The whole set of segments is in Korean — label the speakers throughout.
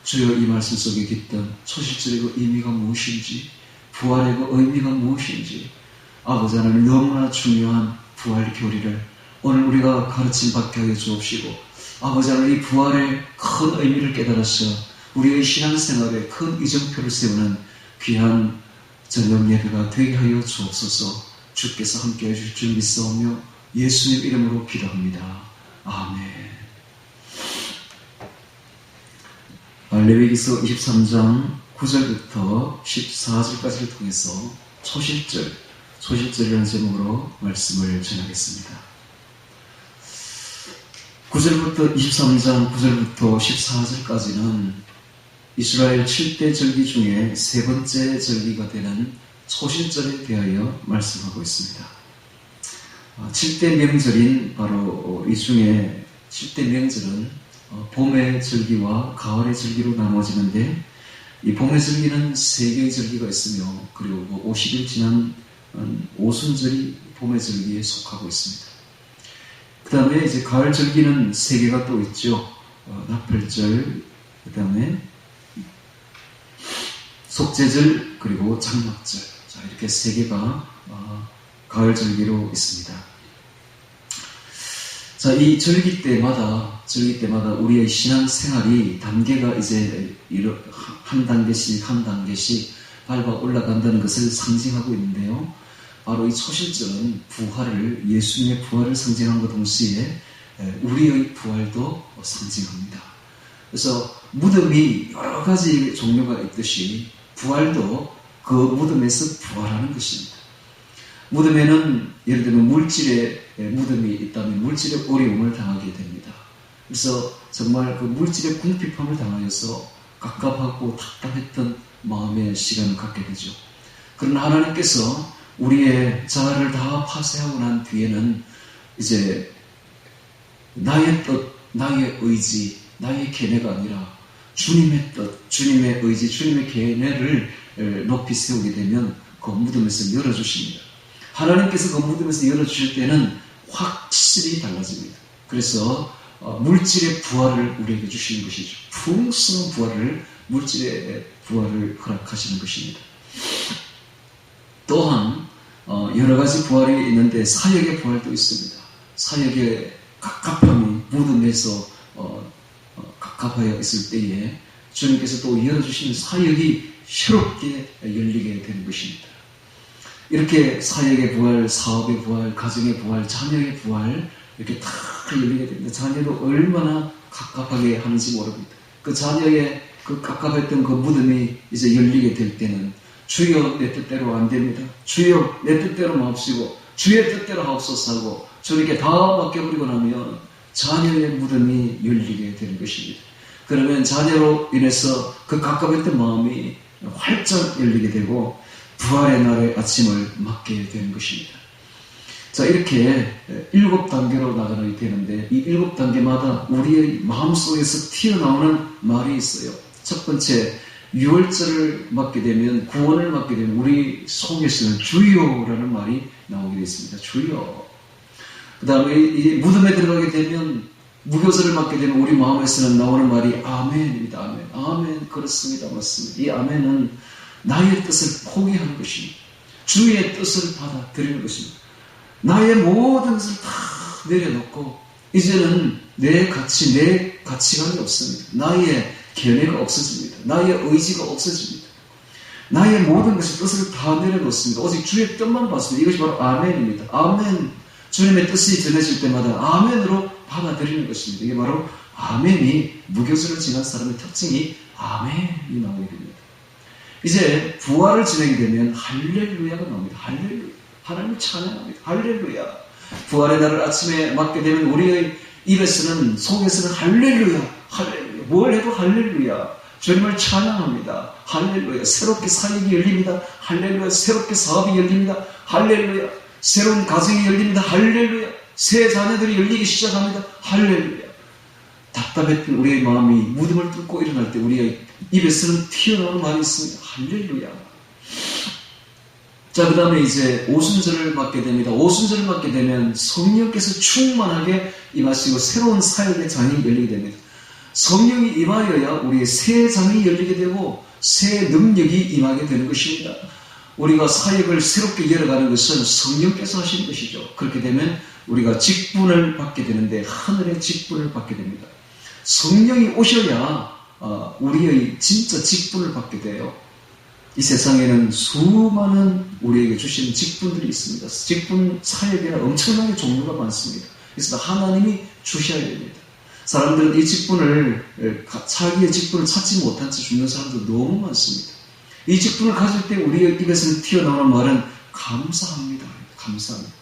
Speaker 1: 주여 이 말씀 속에 깃든 초실절의 그 의미가 무엇인지, 부활의 그 의미가 무엇인지, 아버지 하나님 너무나 중요한 부활 교리를 오늘 우리가 가르침 받게 하여 주옵시고, 아버지 하나님 이 부활의 큰 의미를 깨달아서 우리의 신앙생활에 큰 이정표를 세우는 귀한 저녁 예배가 되게 하여 주옵소서. 주께서 함께 해주실 줄 믿사오며 예수님 이름으로 기도합니다. 아멘. 레위기서 23장 9절부터 14절까지를 통해서 초실절이라는 제목으로 말씀을 전하겠습니다. 9절부터 23장 9절부터 14절까지는 이스라엘 7대 절기 중에 세 번째 절기가 되는 초실절에 대하여 말씀하고 있습니다. 7대 명절인 바로 이 중에 7대 명절은 봄의 절기와 가을의 절기로 나눠지는데, 이 봄의 절기는 3개의 절기가 있으며, 그리고 50일 지난 오순절이 봄의 절기에 속하고 있습니다. 그 다음에 이제 가을 절기는 3개가 또 있죠. 나팔절, 그 다음에 속죄절, 그리고 장막절. 자, 이렇게 3개가 가을 절기로 있습니다. 자, 이 절기 때마다 우리의 신앙 생활이 단계가 이제 한 단계씩 밟아 올라간다는 것을 상징하고 있는데요. 바로 이 초실절은 예수님의 부활을 상징한 것 동시에 우리의 부활도 상징합니다. 그래서 무덤이 여러 가지 종류가 있듯이 부활도 그 무덤에서 부활하는 것입니다. 무덤에는 예를 들면 물질의 무덤이 있다면 물질의 어려움을 당하게 됩니다. 그래서 정말 그 물질의 궁핍함을 당하여서 갑갑하고 답답했던 마음의 시간을 갖게 되죠. 그러나 하나님께서 우리의 자아를 다 파쇄하고 난 뒤에는 이제 나의 뜻, 나의 의지, 나의 계뇌가 아니라 주님의 뜻, 주님의 의지, 주님의 계뇌를 높이 세우게 되면 그 무덤에서 열어주십니다. 하나님께서 그 무덤에서 열어주실 때는 확실히 달라집니다. 그래서 물질의 부활을 우리에게 주시는 것이죠. 풍성한 물질의 부활을 허락하시는 것입니다. 또한 여러 가지 부활이 있는데 사역의 부활도 있습니다. 사역의 갑갑함이 무덤에서 갑갑하여 있을 때에 주님께서 또 열어주시는 사역이 새롭게 열리게 되는 것입니다. 이렇게 사역의 부활, 사업의 부활, 가정의 부활, 자녀의 부활 이렇게 다 열리게 됩니다. 자녀도 얼마나 갑갑하게 하는지 모릅니다. 그 자녀의 그 갑갑했던 그 무덤이 이제 열리게 될 때는 주여 내 뜻대로 안 됩니다. 주여 내 뜻대로 마옵시고 주의 뜻대로 하옵소서 하고 주님께 다 맡겨버리고 나면 자녀의 무덤이 열리게 되는 것입니다. 그러면 자녀로 인해서 그 갑갑했던 마음이 활짝 열리게 되고 부활의 날의 아침을 맞게 되는 것입니다. 자, 이렇게 7단계로 나가게 되는데 이 7단계마다 우리의 마음속에서 튀어나오는 말이 있어요. 첫 번째, 유월절을 맞게 되면, 구원을 맞게 되면 우리 속에서는 주여라는 말이 나오게 되어 있습니다. 주여. 그 다음에 이 무덤에 들어가게 되면, 무교절을 맞게 되면 우리 마음에서는 나오는 말이 아멘입니다. 아멘. 아멘. 그렇습니다. 맞습니다. 이 아멘은 나의 뜻을 포기하는 것입니다. 주의 뜻을 받아들이는 것입니다. 나의 모든 것을 다 내려놓고 이제는 내 가치관이 없습니다. 나의 견해가 없어집니다. 나의 의지가 없어집니다. 나의 모든 것의 뜻을 다 내려놓습니다. 오직 주의 뜻만 받습니다. 이것이 바로 아멘입니다. 아멘. 주님의 뜻이 전해질 때마다 아멘으로 받아들이는 것입니다. 이게 바로 아멘이 무교절을 지난 사람의 특징이 아멘이 나오게 됩니다. 이제 부활을 지내게 되면 할렐루야가 나옵니다. 할렐루야. 하나님을 찬양합니다. 할렐루야. 부활의 날을 아침에 맞게 되면 우리의 입에서는 속에서는 할렐루야. 할렐루야. 뭘 해도 할렐루야. 주님을 찬양합니다. 할렐루야. 새롭게 사역이 열립니다. 할렐루야. 새롭게 사업이 열립니다. 할렐루야. 새로운 가정이 열립니다. 할렐루야. 새 자녀들이 열리기 시작합니다. 할렐루야. 답답했던 우리의 마음이 무덤을 뚫고 일어날 때 우리의 입에서는 튀어나오는 말이 있습니다. 할렐루야. 자, 그 다음에 이제 오순절을 맞게 됩니다. 오순절을 맞게 되면 성령께서 충만하게 임하시고 새로운 사역의 장이 열리게 됩니다. 성령이 임하여야 우리의 새 장이 열리게 되고 새 능력이 임하게 되는 것입니다. 우리가 사역을 새롭게 열어가는 것은 성령께서 하시는 것이죠. 그렇게 되면 우리가 직분을 받게 되는데 하늘의 직분을 받게 됩니다. 성령이 오셔야 우리의 진짜 직분을 받게 돼요. 이 세상에는 수많은 우리에게 주신 직분들이 있습니다. 직분 사역에는 엄청나게 종류가 많습니다. 그래서 하나님이 주셔야 됩니다. 사람들은 이 직분을, 자기의 직분을 찾지 못한 채 죽는 사람도 너무 많습니다. 이 직분을 가질 때 우리의 입에서 튀어나오는 말은 감사합니다. 감사합니다.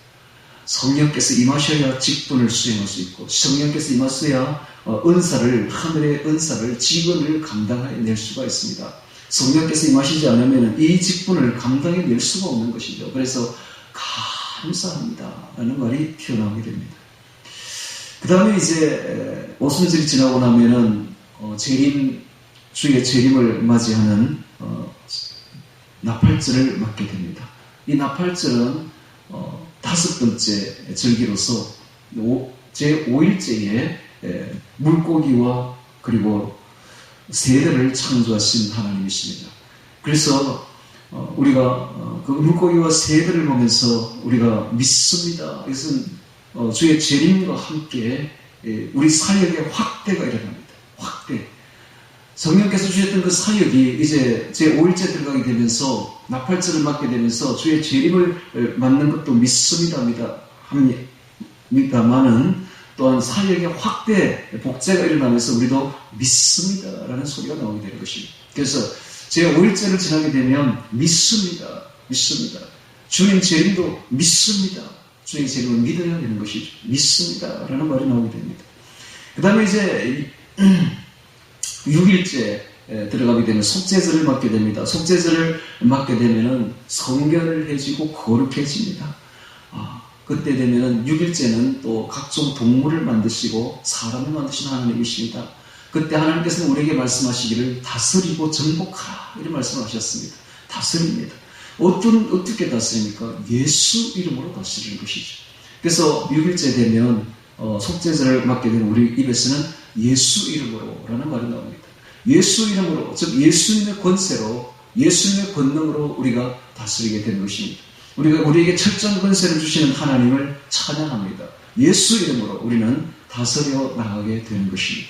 Speaker 1: 성령께서 임하셔야 직분을 수행할 수 있고, 성령께서 임하셔야 하늘의 은사를, 직원을 감당해낼 수가 있습니다. 성령께서 임하시지 않으면 이 직분을 감당해낼 수가 없는 것이죠. 그래서 감사합니다 라는 말이 튀어나오게 됩니다. 그 다음에 이제 오순절이 지나고 나면은 주의 재림을 맞이하는 나팔절을 맞게 됩니다. 이 나팔절은 5번째 절기로서 제5일째에 물고기와 그리고 새들을 창조하신 하나님이십니다. 그래서 우리가 그 물고기와 새들을 보면서 우리가 믿습니다. 이것은 주의 재림과 함께 우리 사역의 확대가 일어납니다. 확대. 성령께서 주셨던 그 사역이 이제 제5일째 들어가게 되면서 나팔절을 맞게 되면서 주의 재림을 맞는 것도 믿습니다만은 또한 사역의 확대, 복제가 일어나면서 우리도 믿습니다라는 소리가 나오게 되는 것입니다. 그래서 제5일째를 지나게 되면 믿습니다. 주님 재림도 믿습니다. 주님 재림을 믿어야 되는 것이죠. 믿습니다라는 말이 나오게 됩니다. 그 다음에 이제 6일째 들어가게 되면 속죄절을 맞게 됩니다. 속죄절을 맞게 되면은 성결을 해지고 거룩해집니다. 그때 되면은 6일째는 또 각종 동물을 만드시고 사람을 만드신 하나님이십니다. 그때 하나님께서는 우리에게 말씀하시기를 다스리고 정복하라 이런 말씀을 하셨습니다. 다스립니다. 어떻게 다스립니까? 예수 이름으로 다스리는 것이죠. 그래서 6일째 되면 속죄절을 맞게 되는 우리 입에서는 예수 이름으로 라는 말이 나옵니다. 예수 이름으로, 즉 예수님의 권세로, 예수님의 권능으로 우리가 다스리게 되는 것입니다. 우리에게 철저한 권세를 주시는 하나님을 찬양합니다. 예수 이름으로 우리는 다스려 나가게 되는 것입니다.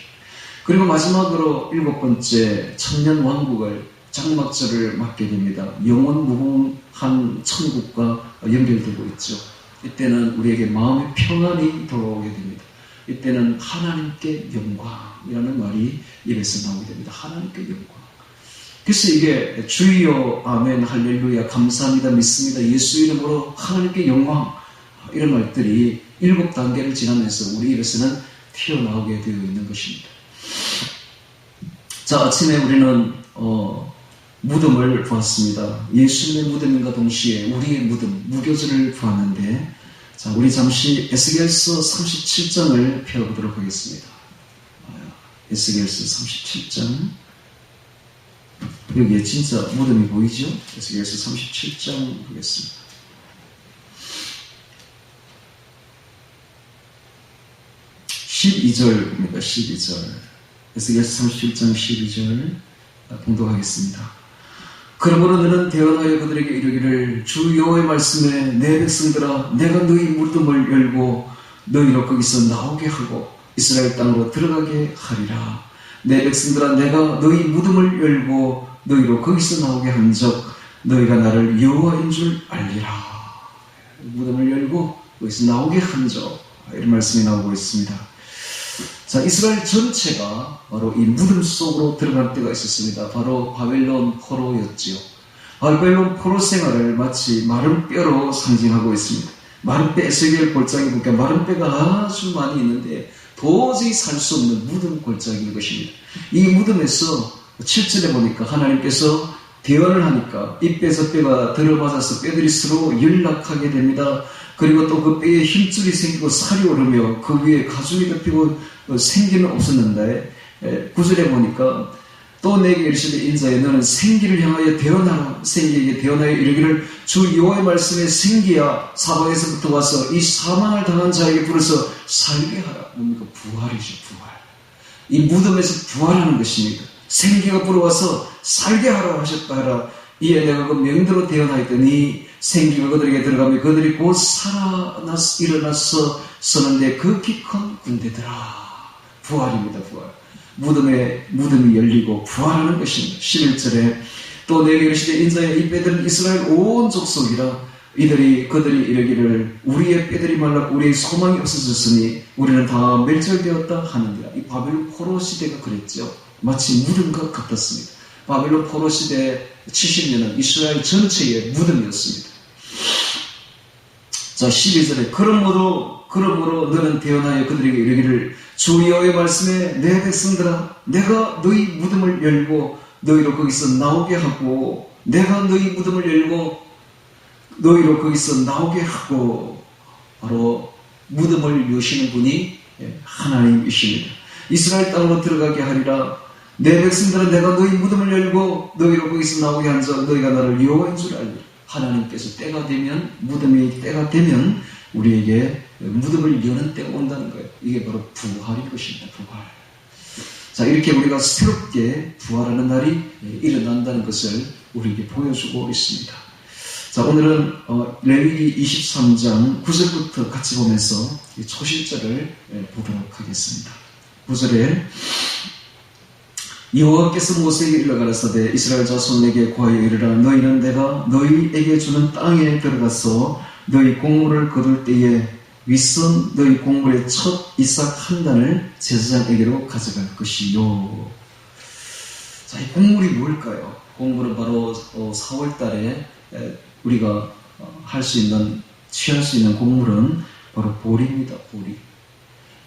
Speaker 1: 그리고 마지막으로 7번째 천년 왕국을 장막절을 맞게 됩니다. 영원 무궁한 천국과 연결되고 있죠. 이때는 우리에게 마음의 평안이 돌아오게 됩니다. 이때는 하나님께 영광이라는 말이 입에서 나오게 됩니다. 하나님께 영광. 그래서 이게 주여 아멘 할렐루야 감사합니다 믿습니다 예수 이름으로 하나님께 영광 이런 말들이 7단계를 지나면서 우리 입에서는 튀어나오게 되어 있는 것입니다. 자, 아침에 우리는 무덤을 보았습니다. 예수님의 무덤과 동시에 우리의 무덤, 무교절을 보았는데, 자, 우리 잠시 에스겔서 37장을 펴보도록 하겠습니다. 에스겔서 37장. 여기에 진짜 무덤이 보이죠? 에스겔서 37장 보겠습니다. (12절입니다) 12절. 에스겔서 37장 12절 봉독하겠습니다. 그러므로 너는 대언하여 그들에게 이르기를 주 여호와의 말씀에 내 백성들아 내가 너희 무덤을 열고 너희로 거기서 나오게 하고 이스라엘 땅으로 들어가게 하리라. 내 백성들아 내가 너희 무덤을 열고 너희로 거기서 나오게 한적 너희가 나를 여호와인 줄 알리라. 무덤을 열고 거기서 나오게 한적 이런 말씀이 나오고 있습니다. 자, 이스라엘 전체가 바로 이 무덤 속으로 들어갈 때가 있었습니다. 바로 바벨론 포로였지요. 바벨론 포로 생활을 마치 마른 뼈로 상징하고 있습니다. 마른 뼈, 에스겔 골짜기 보니까 마른 뼈가 아주 많이 있는데 도저히 살 수 없는 무덤 골짜기인 것입니다. 이 무덤에서 7절에 보니까 하나님께서 대언을 하니까 이 뼈 저 뼈가 들어맞아서 뼈들이 서로 연락하게 됩니다. 그리고 또 그 뼈에 힘줄이 생기고 살이 오르며 그 위에 가죽이 덮이고 생기는 없었는데 9절에 보니까 또 내게 이르시되 인자여 너는 생기를 향하여 대언하라. 생기에게 대언하여 이르기를 주 여호와의 말씀에 생기야 사방에서부터 와서 이 사망을 당한 자에게 불어서 살게 하라. 뭡니까? 부활이죠. 부활. 이 무덤에서 부활하는 것입니다. 생기가 불어와서 살게 하라 하셨다 하라. 이에 내가 그 명대로 대언하였더니 생기가 그들에게 들어가며 그들이 곧 일어나서 서는데 극히 큰 군대더라. 부활입니다. 부활. 무덤이 열리고 부활하는 것입니다. 11절에 또 내게 이르시되 인자야 이 뼈들은 이스라엘 온 족속이라. 그들이 이르기를 우리의 뼈들이 말라 우리의 소망이 없어졌으니 우리는 다 멸절되었다 하는데라. 이 바벨론 포로 시대가 그랬죠. 마치 무덤과 같았습니다. 바벨론 포로 시대 70년은 이스라엘 전체의 무덤이었습니다. 자, 12절에 그러므로 너는 대언하여 그들에게 이르기를 주 여호와의 말씀에 내 백성들아 내가 너희 무덤을 열고 너희로 거기서 나오게 하고 내가 너희 무덤을 열고 너희로 거기서 나오게 하고. 바로 무덤을 여시는 분이 하나님이십니다. 이스라엘 땅으로 들어가게 하리라. 내 백성들은 내가 너희 무덤을 열고 너희로 거기서 나오게 한 자 너희가 나를 여호와인 줄 알리라. 하나님께서 때가 되면 무덤이 때가 되면 우리에게 무덤을 여는 때가 온다는 거예요. 이게 바로 부활인 것입니다. 부활. 자, 이렇게 우리가 새롭게 부활하는 날이 일어난다는 것을 우리에게 보여주고 있습니다. 자, 오늘은 레위기 23장 9절부터 같이 보면서 초실절을 보도록 하겠습니다. 9절에 여호와께서 모세에게 일러 가라사대 이스라엘 자손에게 고하여 이르라. 너희는 내가 너희에게 주는 땅에 들어가서 너희 곡물을 거둘 때에 윗선 너희 곡물의 첫 이삭 한 단을 제사장에게로 가져갈 것이요. 자, 이 곡물이 뭘까요? 곡물은 바로 4월 달에 우리가 취할 수 있는 곡물은 바로 보리입니다.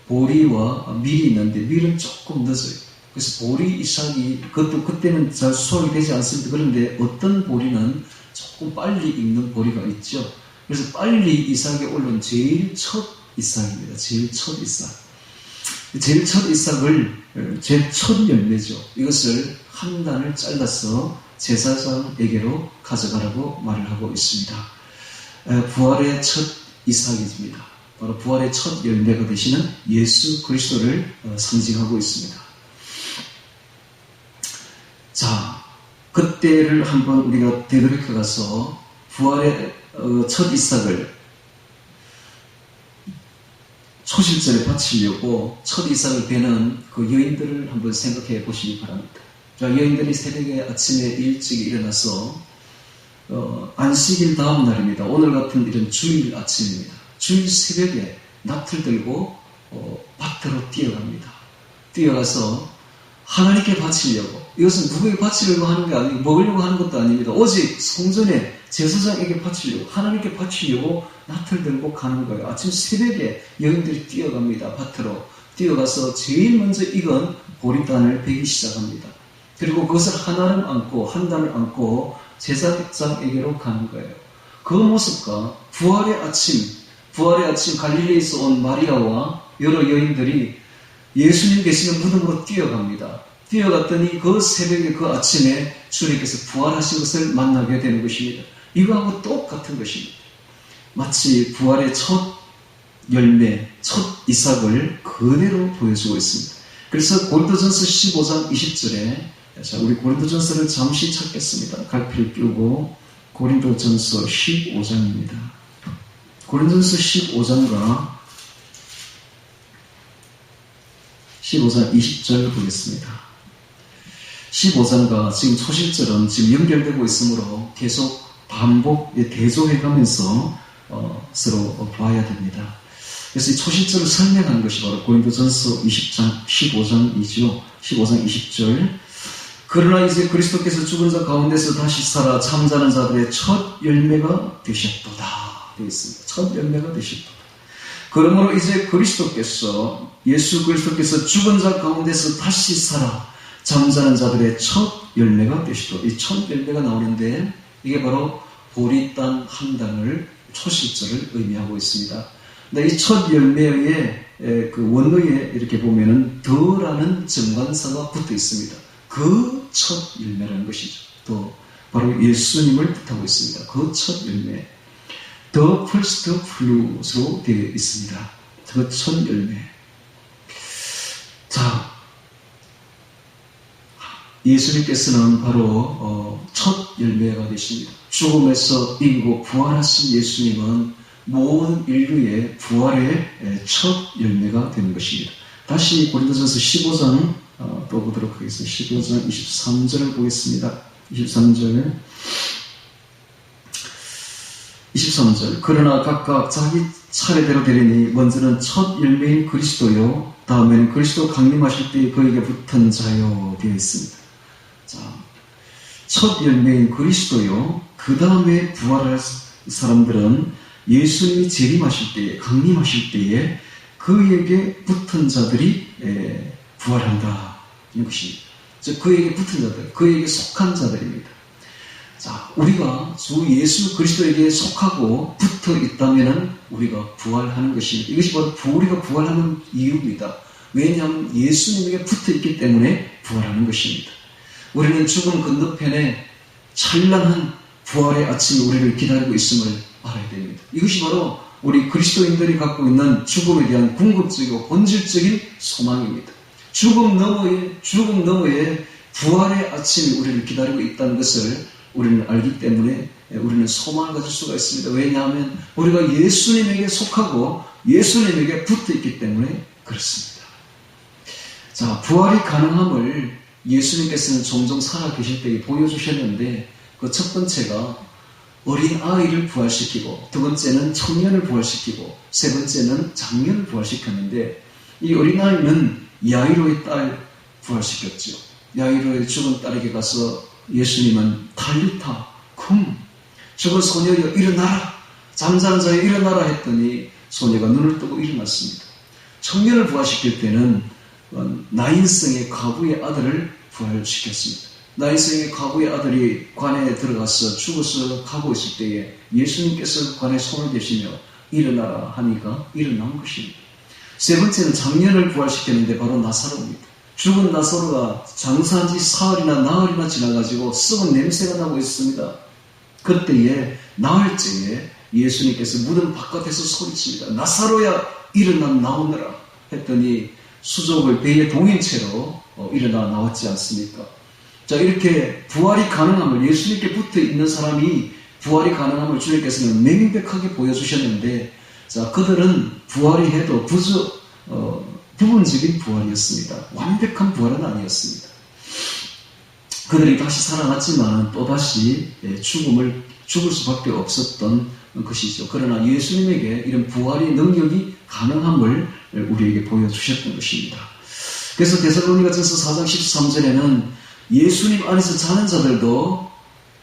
Speaker 1: 보리와 밀이 있는데 밀은 조금 늦어요. 그래서 보리 이삭이 그때는 잘 수확이 되지 않습니다. 그런데 어떤 보리는 조금 빨리 익는 보리가 있죠. 그래서 빨리 이삭에 올라온 제일 첫 이삭입니다. 제일 첫 이삭. 제일 첫 이삭을 제일 첫 열매죠. 이것을 한 단을 잘라서 제사장에게로 가져가라고 말을 하고 있습니다. 부활의 첫 이삭입니다. 바로 부활의 첫 열매가 되시는 예수 그리스도를 상징하고 있습니다. 자, 그때를 한번 우리가 되돌이켜 가서 부활의 첫 이삭을 초실절에 바치려고 첫 이삭을 베는 그 여인들을 한번 생각해 보시기 바랍니다. 자, 여인들이 새벽에 아침에 일찍 일어나서 안식일 다음 날입니다. 오늘 같은 이런 주일 아침입니다. 주일 새벽에 낫을 들고 밭으로 뛰어갑니다. 뛰어가서 하나님께 바치려고, 이것은 누구에게 바치려고 하는 게 아니고 먹으려고 하는 것도 아닙니다. 오직 성전에 제사장에게 바치려고, 하나님께 바치려고 낫을 들고 가는 거예요. 아침 새벽에 여인들이 뛰어갑니다. 밭으로 뛰어가서 제일 먼저 익은 보리단을 베기 시작합니다. 그리고 그것을 하나를 안고 한 단을 안고 제사장에게로 가는 거예요. 그 모습과 부활의 아침 갈릴리에서 온 마리아와 여러 여인들이 예수님 계시는 무덤으로 뛰어갑니다. 뛰어갔더니 그 새벽에 그 아침에 주님께서 부활하신 것을 만나게 되는 것입니다. 이거하고 똑같은 것입니다. 마치 부활의 첫 열매, 첫 이삭을 그대로 보여주고 있습니다. 그래서 고린도전서 15장 20절에 자, 우리 고린도전서를 잠시 찾겠습니다. 갈피를 끼우고 고린도전서 15장입니다. 고린도전서 15장과 15장 20절 보겠습니다. 15장과 지금 초실절은 지금 연결되고 있으므로 계속 대조해가면서 서로 봐야 됩니다. 그래서 이 초실절을 설명하는 것이 바로 고린도전서 15장이죠. 15장 20절. 그러나 이제 그리스도께서 죽은 자 가운데서 다시 살아 잠자는 자들의 첫 열매가 되셨도다. 되어 있습니다. 첫 열매가 되셨도다. 그러므로 이제 예수 그리스도께서 죽은 자 가운데서 다시 살아 잠자는 자들의 첫 열매가 되시도다. 이 첫 열매가 나오는데 이게 바로 보리단 한 단을 초실절을 의미하고 있습니다. 근데 이 첫 열매의 그 원어에 이렇게 보면은 더라는 정관사가 붙어 있습니다. 그 첫 열매라는 것이죠. 또 바로 예수님을 뜻하고 있습니다. 그 첫 열매. The first fruit으로 되어 있습니다. 그 첫 열매. 자, 예수님께서는 바로 첫 열매가 되십니다. 죽음에서 이기고 부활하신 예수님은 모든 인류의 부활의 첫 열매가 되는 것입니다. 다시 고린도전서 15장 또 보도록 하겠습니다. 15장 23절을 보겠습니다. 23절. 그러나 각각 자기 차례대로 되리니 먼저는 첫 열매인 그리스도요, 다음에는 그리스도 강림하실 때 그에게 붙은 자요 되어 있습니다. 자, 첫 열매인 그리스도요, 그 다음에 부활할 사람들은 예수님이 재림하실 때에, 강림하실 때에 그에게 붙은 자들이 부활한다. 이런 것입니다. 즉, 그에게 붙은 자들, 그에게 속한 자들입니다. 자, 우리가 주 예수 그리스도에게 속하고 붙어 있다면 우리가 부활하는 것입니다. 이것이 바로 우리가 부활하는 이유입니다. 왜냐하면 예수님에게 붙어 있기 때문에 부활하는 것입니다. 우리는 죽음 건너편에 찬란한 부활의 아침이 우리를 기다리고 있음을 알아야 됩니다. 이것이 바로 우리 그리스도인들이 갖고 있는 죽음에 대한 궁극적이고 본질적인 소망입니다. 죽음 너머에 부활의 아침이 우리를 기다리고 있다는 것을 우리는 알기 때문에 우리는 소망을 가질 수가 있습니다. 왜냐하면 우리가 예수님에게 속하고 예수님에게 붙어 있기 때문에 그렇습니다. 자, 부활이 가능함을 예수님께서는 종종 살아계실 때 보여주셨는데, 그 첫 번째가 어린 아이를 부활시키고, 두 번째는 청년을 부활시키고, 세 번째는 장년을 부활시켰는데, 이 어린 아이는 야이로의 딸 부활시켰죠. 야이로의 죽은 딸에게 가서 예수님은 달리타 쿰, 죽은 소녀여 일어나라, 잠자는 자여 일어나라 했더니 소녀가 눈을 뜨고 일어났습니다. 청년을 부활시킬 때는 나인성의 과부의 아들을 부활시켰습니다. 나인성의 과부의 아들이 관에 들어가서 죽어서 가고 있을 때에 예수님께서 관에 손을 대시며 일어나라 하니까 일어난 것입니다. 세 번째는 장년을 부활시켰는데 바로 나사로입니다. 죽은 나사로가 장사한 지 사흘이나 나흘이나 지나가지고 썩은 냄새가 나고 있습니다. 그때에 나흘째에 예수님께서 무덤 바깥에서 소리칩니다. 나사로야 일어나 나오너라 했더니 수족을 배에 동인 채로 일어나 나왔지 않습니까? 자, 이렇게 부활이 가능함을, 예수님께 붙어 있는 사람이 부활이 가능함을 주님께서는 명백하게 보여주셨는데, 자, 그들은 부활이 해도 부분적인 부활이었습니다. 완벽한 부활은 아니었습니다. 그들이 다시 살아났지만 또다시 죽을 수밖에 없었던 것이죠. 그러나 예수님에게 이런 부활의 능력이 가능함을 우리에게 보여주셨던 것입니다. 그래서 데살로니가전서 4장 13절에는 예수님 안에서 자는 자들도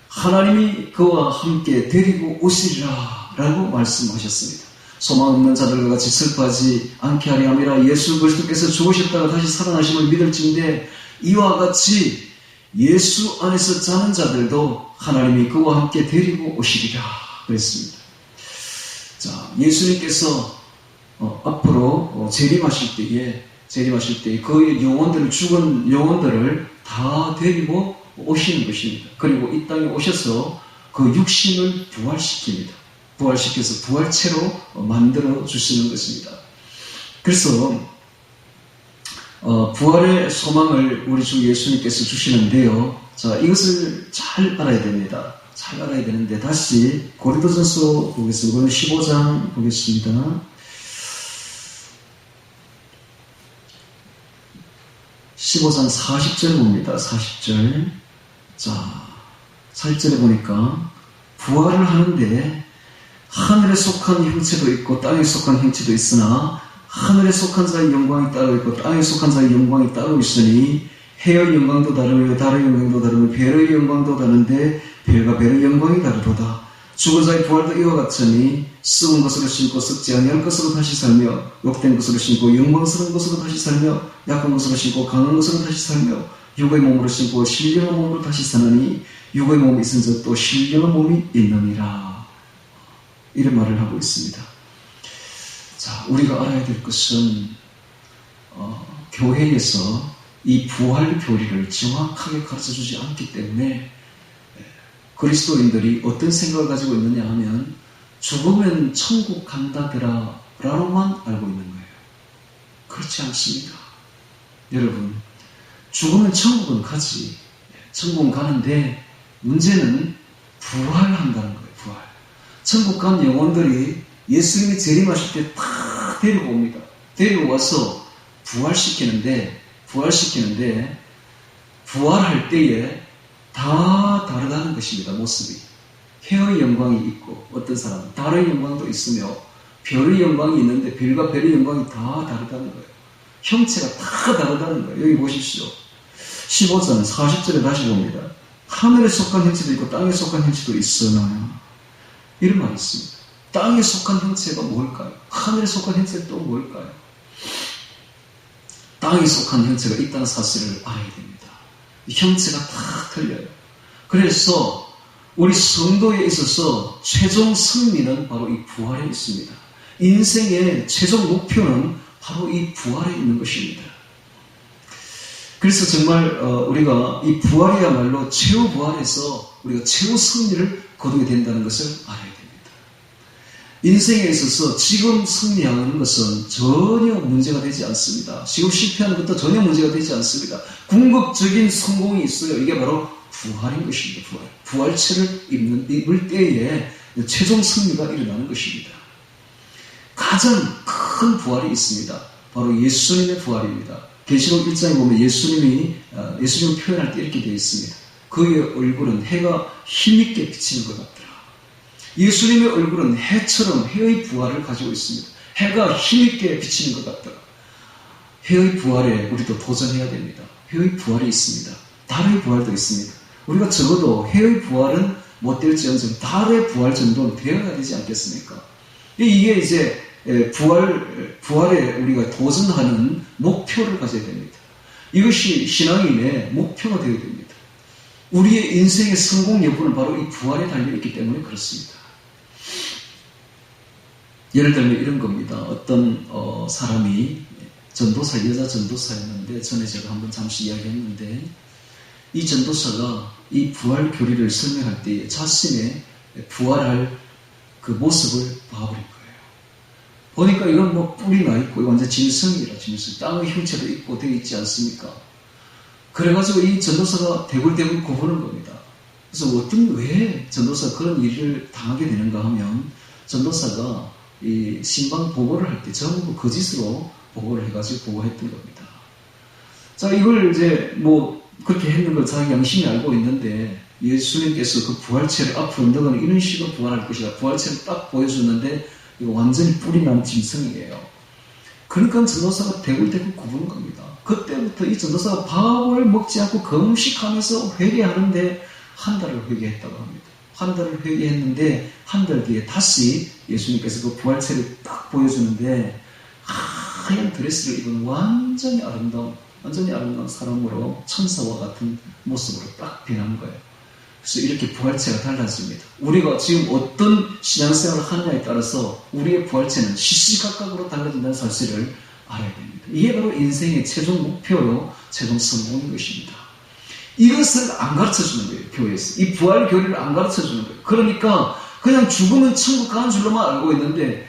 Speaker 1: 하나님이 그와 함께 데리고 오시리라 라고 말씀하셨습니다. 소망 없는 자들과 같이 슬퍼하지 않게 하려 함이라. 예수 그리스도께서 죽으셨다가 다시 살아나심을 믿을진데 이와 같이 예수 안에서 자는 자들도 하나님이 그와 함께 데리고 오시리라 그랬습니다. 자, 예수님께서 앞으로 재림하실 때에 그의 영혼들을, 죽은 영혼들을 다 데리고 오시는 것입니다. 그리고 이 땅에 오셔서 그 육신을 부활시켜서 부활체로 만들어 주시는 것입니다. 그래서 부활의 소망을 우리 주 예수님께서 주시는데요. 자, 이것을 잘 알아야 됩니다. 잘 알아야 되는데 다시 고린도전서 보겠습니다. 15장 보겠습니다. 15장 40절 봅니다. 40절. 자, 40절에 보니까 부활을 하는데 하늘에 속한 형체도 있고 땅에 속한 형체도 있으나 하늘에 속한 자의 영광이 따로 있고 땅에 속한 자의 영광이 따로 있으니 해의 영광도 다르며 달의 영광도 다르며 별의 영광도 다른데 별과 별의 영광이 다르도다. 죽은 자의 부활도 이와 같으니 썩은 것으로 신고 썩지 아니할 것으로 다시 살며 욕된 것으로 신고 영광스러운 것으로 다시 살며 약한 것으로 신고 강한 것으로 다시 살며 육의 몸으로 신고 신령한 몸으로 다시 사느니 육의 몸이 있은 자 또 신령한 몸이 있느니라. 이런 말을 하고 있습니다. 자, 우리가 알아야 될 것은 교회에서 이 부활 교리를 정확하게 가르쳐주지 않기 때문에 그리스도인들이 어떤 생각을 가지고 있느냐 하면 죽으면 천국 간다더라 라고만 알고 있는 거예요. 그렇지 않습니다. 여러분, 죽으면 천국은 가지. 천국 가는데 문제는 부활한다는 거예요. 부활. 천국 간 영혼들이 예수님이 재림하실 때 다 데리고 옵니다. 데리고 와서 부활시키는데 부활할 때에 다 다르다는 것입니다. 모습이. 해의 영광이 있고 어떤 사람은 달의 영광도 있으며 별의 영광이 있는데 별과 별의 영광이 다 다르다는 거예요. 형체가 다 다르다는 거예요. 여기 보십시오. 15절 40절에 다시 봅니다. 하늘에 속한 형체도 있고 땅에 속한 형체도 있으나 이런 말이 있습니다. 땅에 속한 형체가 뭘까요? 하늘에 속한 형체가 또 뭘까요? 땅에 속한 형체가 있다는 사실을 알아야 됩니다. 이 형체가 다 틀려요. 그래서 우리 성도에 있어서 최종 승리는 바로 이 부활에 있습니다. 인생의 최종 목표는 바로 이 부활에 있는 것입니다. 그래서 정말 우리가 이 부활이야말로 최후 부활에서 우리가 최후 승리를 거두게 된다는 것을 알아야 됩니다. 인생에 있어서 지금 승리하는 것은 전혀 문제가 되지 않습니다. 지금 실패하는 것도 전혀 문제가 되지 않습니다. 궁극적인 성공이 있어요. 이게 바로 부활인 것입니다. 부활체를 입을 때에 최종 승리가 일어나는 것입니다. 가장 큰 부활이 있습니다. 바로 예수님의 부활입니다. 계시록 1장에 보면 예수님을 표현할 때 이렇게 되어 있습니다. 그의 얼굴은 해가 힘있게 비치는 것 같더라. 예수님의 얼굴은 해처럼 해의 부활을 가지고 있습니다. 해가 힘있게 비치는 것 같더라. 해의 부활에 우리도 도전해야 됩니다. 해의 부활이 있습니다. 달의 부활도 있습니다. 우리가 적어도 해의 부활은 못 될지언정 달의 부활 정도는 되어야 되지 않겠습니까? 이게 이제 부활에 우리가 도전하는 목표를 가져야 됩니다. 이것이 신앙인의 목표가 되어야 됩니다. 우리의 인생의 성공 여부는 바로 이 부활에 달려있기 때문에 그렇습니다. 예를 들면 이런 겁니다. 어떤 사람이 여자 전도사였는데 전에 제가 한번 잠시 이야기했는데 이 전도사가 이 부활 교리를 설명할 때 자신의 부활할 그 모습을 봐버린 거예요. 보니까 이건 뭐 뿔이 나 있고 완전 짐승이라 짐승. 땅의 형체도 있고 되어 있지 않습니까? 그래가지고 이 전도사가 대굴대굴 구부는 겁니다. 그래서 왜 전도사가 그런 일을 당하게 되는가 하면 전도사가 이 신방 보고를 할 때 전부 거짓으로 보고를 해가지고 보고했던 겁니다. 자, 이걸 이제 뭐 그렇게 했는 걸 자기 양심이 알고 있는데 예수님께서 그 부활체를 앞으로 너는 이런 식으로 부활할 것이다. 부활체를 딱 보여줬는데 이거 완전히 뿔이 난 짐승이에요. 그러니까 전도사가 대굴대굴 구부는 겁니다. 그때부터 이 전도사가 밥을 먹지 않고 금식하면서 회개하는데 한 달을 회개했다고 합니다. 한 달을 회개했는데 한 달 뒤에 다시 예수님께서 그 부활체를 딱 보여주는데 하얀 드레스를 입은 완전히 아름다운 사람으로 천사와 같은 모습으로 딱 변한 거예요. 그래서 이렇게 부활체가 달라집니다. 우리가 지금 어떤 신앙생활을 하느냐에 따라서 우리의 부활체는 시시각각으로 달라진다는 사실을 알아야 됩니다. 이게 바로 인생의 최종 목표요, 최종 성공인 것입니다. 이것을 안 가르쳐주는 거예요, 교회에서. 이 부활 교리를 안 가르쳐주는 거예요. 그러니까 그냥 죽으면 천국 가는 줄로만 알고 있는데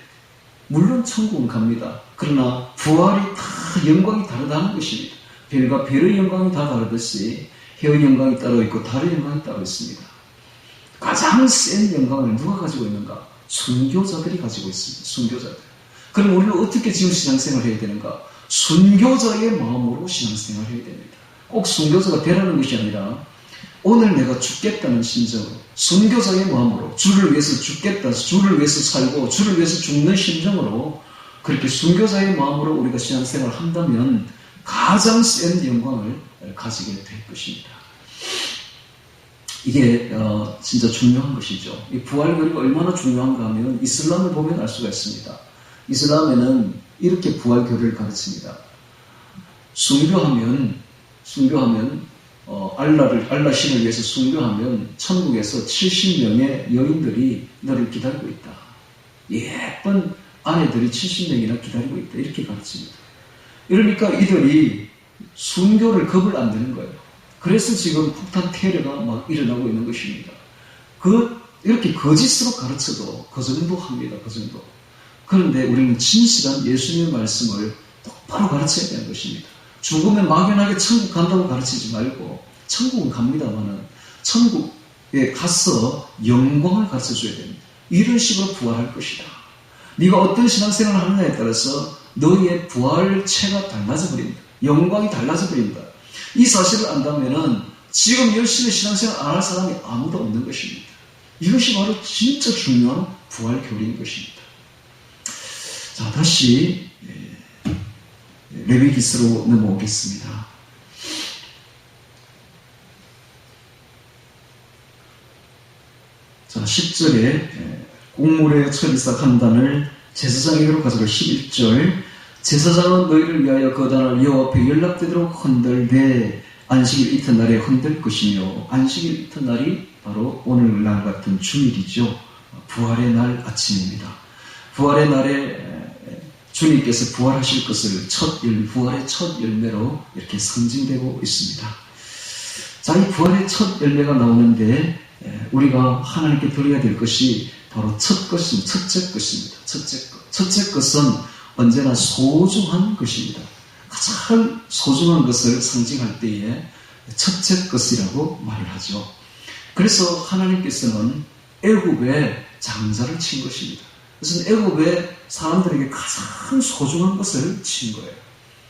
Speaker 1: 물론 천국은 갑니다. 그러나 부활이 다 영광이 다르다는 것입니다. 별과 별의 영광이 다 다르듯이 해의 영광이 따로 있고 달의 영광이 따로 있습니다. 가장 센 영광을 누가 가지고 있는가? 순교자들이 가지고 있습니다. 순교자들. 그럼 우리는 어떻게 지금 신앙생활을 해야 되는가? 순교자의 마음으로 신앙생활을 해야 됩니다. 꼭 순교자가 되라는 것이 아니라 오늘 내가 죽겠다는 심정으로 순교자의 마음으로 주를 위해서 죽겠다, 주를 위해서 살고 주를 위해서 죽는 심정으로 그렇게 순교자의 마음으로 우리가 신앙생활을 한다면 가장 센 영광을 가지게 될 것입니다. 이게 진짜 중요한 것이죠. 이 부활교리가 얼마나 중요한가 하면 이슬람을 보면 알 수가 있습니다. 이슬람에는 이렇게 부활교리를 가르칩니다. 순교하면 알라 신을 위해서 순교하면 천국에서 70명의 여인들이 너를 기다리고 있다. 예쁜 아내들이 70명이나 기다리고 있다. 이렇게 가르칩니다. 이러니까 이들이 순교를 겁을 안 드는 거예요. 그래서 지금 폭탄 테러가 막 일어나고 있는 것입니다. 이렇게 거짓으로 가르쳐도 그 정도 합니다. 그 정도. 그런데 우리는 진실한 예수님의 말씀을 똑바로 가르쳐야 되는 것입니다. 죽으면 막연하게 천국 간다고 가르치지 말고 천국은 갑니다만은 천국에 가서 영광을 가르쳐줘야 됩니다. 이런 식으로 부활할 것이다. 네가 어떤 신앙생활을 하느냐에 따라서 너의 부활체가 달라져 버립니다. 영광이 달라져 버립니다. 이 사실을 안다면은 지금 열심히 신앙생활 안 할 사람이 아무도 없는 것입니다. 이것이 바로 진짜 중요한 부활 교리인 것입니다. 자, 다시 레위기서로 넘어오겠습니다. 자, 10절에 곡물의 철이삭 한 단을 제사장에게로 가져갈 11절 제사장은 너희를 위하여 그 단을 여호와 앞에 연락되도록 흔들되 안식일 이튿날에 흔들 것이며 안식일 이튿날이 바로 오늘날 같은 주일이죠. 부활의 날 아침입니다. 부활의 날에 주님께서 부활하실 것을 부활의 첫 열매로 이렇게 상징되고 있습니다. 자, 이 부활의 첫 열매가 나오는데 우리가 하나님께 드려야 될 것이 바로 첫째 것입니다. 첫째 것은 언제나 소중한 것입니다. 가장 소중한 것을 상징할 때에 첫째 것이라고 말을 하죠. 그래서 하나님께서는 애굽에 장자를 친 것입니다. 그래서 애굽의 사람들에게 가장 소중한 것을 친 거예요.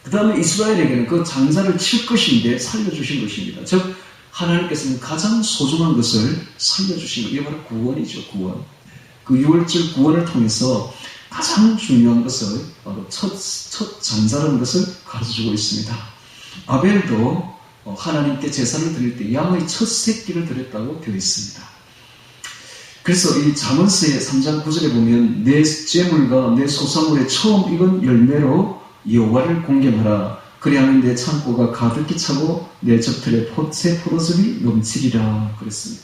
Speaker 1: 그 다음에 이스라엘에게는 그 장자를 칠 것인데 살려주신 것입니다. 즉 하나님께서는 가장 소중한 것을 살려주신 것. 이게 바로 구원이죠. 구원. 그 6월절 구원을 통해서 가장 중요한 것을 바로 첫 장자라는 것을 가르쳐주고 있습니다. 아벨도 하나님께 제사를 드릴 때 양의 첫 새끼를 드렸다고 되어 있습니다. 그래서 이 잠언서의 3장 9절에 보면 내 재물과 내 소산물의 처음 익은 열매로 여호와를 공경하라. 그리하면 내 창고가 가득히 차고 내 젖틀에 새 포도즙이 넘치리라 그랬습니다.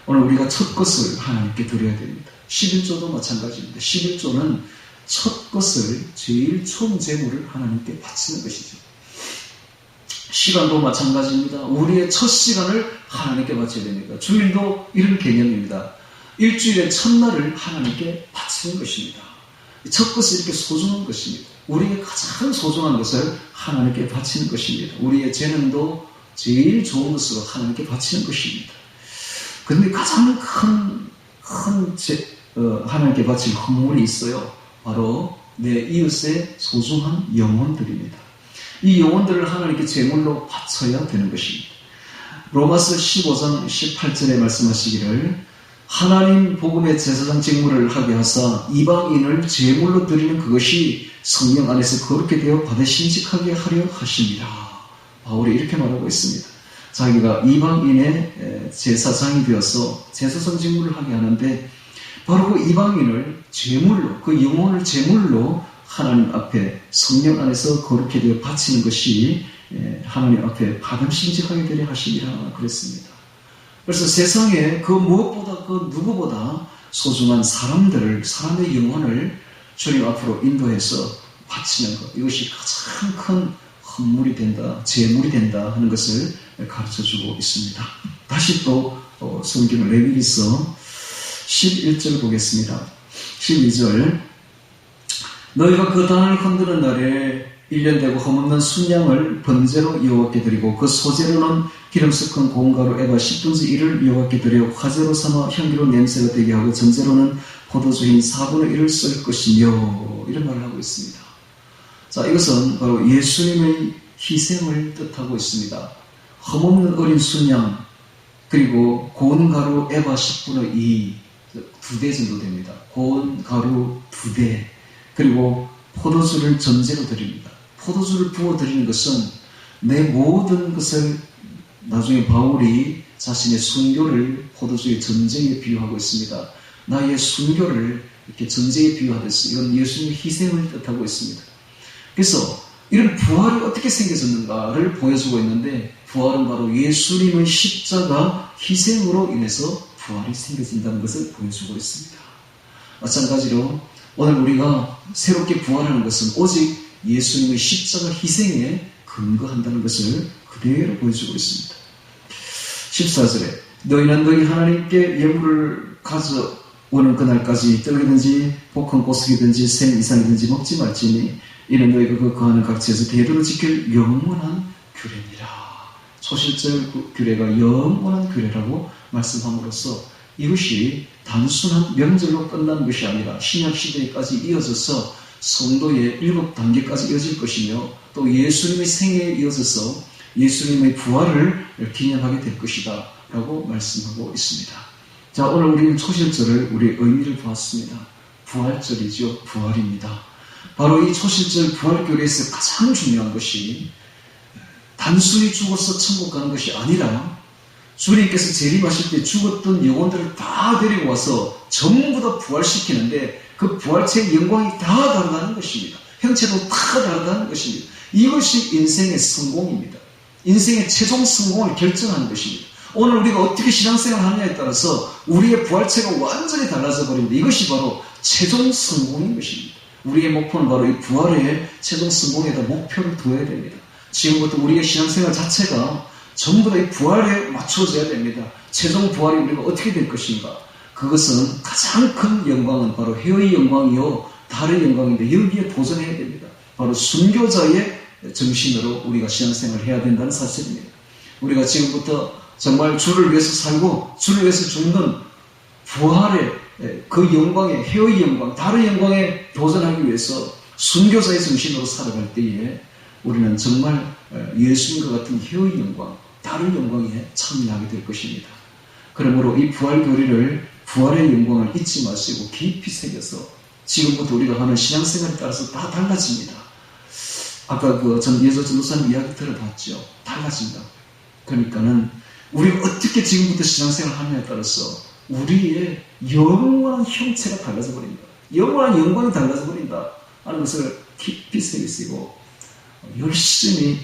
Speaker 1: 오늘 우리가 첫 것을 하나님께 드려야 됩니다. 11조도 마찬가지입니다. 11조는 첫 것을 제일 처음 재물을 하나님께 바치는 것이죠. 시간도 마찬가지입니다. 우리의 첫 시간을 하나님께 바쳐야 됩니다. 주일도 이런 개념입니다. 일주일의 첫날을 하나님께 바치는 것입니다. 첫 것이 이렇게 소중한 것입니다. 우리의 가장 소중한 것을 하나님께 바치는 것입니다. 우리의 재능도 제일 좋은 것으로 하나님께 바치는 것입니다. 그런데 가장 하나님께 바칠 헌물이 있어요. 바로 내 이웃의 소중한 영혼들입니다. 이 영혼들을 하나님께 제물로 바쳐야 되는 것입니다. 로마서 15장 18절에 말씀하시기를 하나님 복음의 제사장 직무를 하게 하사 이방인을 제물로 드리는 그것이 성령 안에서 거룩게 되어 받으심직하게 하려 하십니다. 바울이 이렇게 말하고 있습니다. 자기가 이방인의 제사장이 되어서 제사장 직무를 하게 하는데 바로 그 이방인을 제물로, 그 영혼을 제물로 하나님 앞에 성령 안에서 거룩게 되어 바치는 것이 하나님 앞에 받음심직하게 되려 하시리라 그랬습니다. 그래서 세상에 그 무엇보다 그 누구보다 소중한 사람의 영혼을 주님 앞으로 인도해서 바치는 것, 이것이 가장 큰 헌물이 된다, 제물이 된다 하는 것을 가르쳐주고 있습니다. 다시 또 성경 레위기서 11절 보겠습니다. 12절 너희가 그 단을 흔드는 날에 1년 되고 흠없는 순양을 번제로 여호와께 드리고 그 소제로는 기름 섞은 고운 가루 에바 10분의 1을 여호와께 드려 화제로 삼아 향기로 냄새가 되게 하고 전제로는 포도주인 4분의 1을 쓸 것이며 이런 말을 하고 있습니다. 자, 이것은 바로 예수님의 희생을 뜻하고 있습니다. 흠없는 어린 순양 그리고 고운 가루 에바 10분의 2 2대 정도 됩니다. 고운 가루 2대 그리고 포도주를 전제로 드립니다. 포도주를 부어드리는 것은 내 모든 것을 나중에 바울이 자신의 순교를 포도주의 전쟁에 비유하고 있습니다. 나의 순교를 이렇게 전쟁에 비유하듯이 이건 예수님의 희생을 뜻하고 있습니다. 그래서 이런 부활이 어떻게 생겨졌는가를 보여주고 있는데 부활은 바로 예수님의 십자가 희생으로 인해서 부활이 생겨진다는 것을 보여주고 있습니다. 마찬가지로 오늘 우리가 새롭게 부활하는 것은 오직 예수님의 십자가 희생에 근거한다는 것을 그대로 보여주고 있습니다. 14절에 너희는 너희 하나님께 예물을 가져오는 그날까지 떡이든지 볶은 고석이든지 생 이상이든지 먹지 말지니 이는 너희가 그 거하는 각지에서 대대로 지킬 영원한 규례니라. 초실절 규례가 영원한 규례라고 말씀함으로써 이것이 단순한 명절로 끝난 것이 아니라 신약시대까지 이어져서 성도의 7단계까지 이어질 것이며 또 예수님의 생애에 이어져서 예수님의 부활을 기념하게 될 것이다 라고 말씀하고 있습니다. 자, 오늘 우리는 초실절을 우리의 의미를 보았습니다. 부활절이죠. 부활입니다. 바로 이 초실절 부활교례에서 가장 중요한 것이 단순히 죽어서 천국 가는 것이 아니라 주님께서 재림하실 때 죽었던 영혼들을 다 데리고 와서 전부 다 부활시키는데 그 부활체의 영광이 다 다르다는 것입니다. 형체도 다 다르다는 것입니다. 이것이 인생의 성공입니다. 인생의 최종 성공을 결정하는 것입니다. 오늘 우리가 어떻게 신앙생활을 하느냐에 따라서 우리의 부활체가 완전히 달라져 버립니다. 이것이 바로 최종 성공인 것입니다. 우리의 목표는 바로 이 부활의 최종 성공에다 목표를 두어야 됩니다. 지금부터 우리의 신앙생활 자체가 전부 다 이 부활에 맞춰져야 됩니다. 최종 부활이 우리가 어떻게 될 것인가? 그것은 가장 큰 영광은 바로 해의 영광이요 달의 영광인데 여기에 도전해야 됩니다. 바로 순교자의 정신으로 우리가 신앙생활을 해야 된다는 사실입니다. 우리가 지금부터 정말 주를 위해서 살고 주를 위해서 죽는 부활의 그 영광에 해의 영광, 달의 영광에 도전하기 위해서 순교자의 정신으로 살아갈 때에 우리는 정말 예수님과 같은 해의 영광, 달의 영광에 참여하게 될 것입니다. 그러므로 이 부활 교리를 부활의 영광을 잊지 마시고 깊이 새겨서 지금부터 우리가 하는 신앙생활에 따라서 다 달라집니다. 아까 예수 전도사님 이야기 들어봤죠. 달라진다. 그러니까는 우리가 어떻게 지금부터 신앙생활을 하느냐에 따라서 우리의 영원한 형체가 달라져 버린다. 영원한 영광이 달라져 버린다 하는 것을 깊이 새기시고 열심히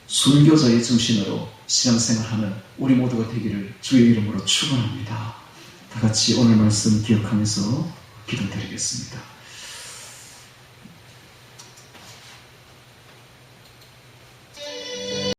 Speaker 1: 순교자의 정신으로 신앙생활하는 우리 모두가 되기를 주의 이름으로 축원합니다. 다 같이 오늘 말씀 기억하면서 기도드리겠습니다.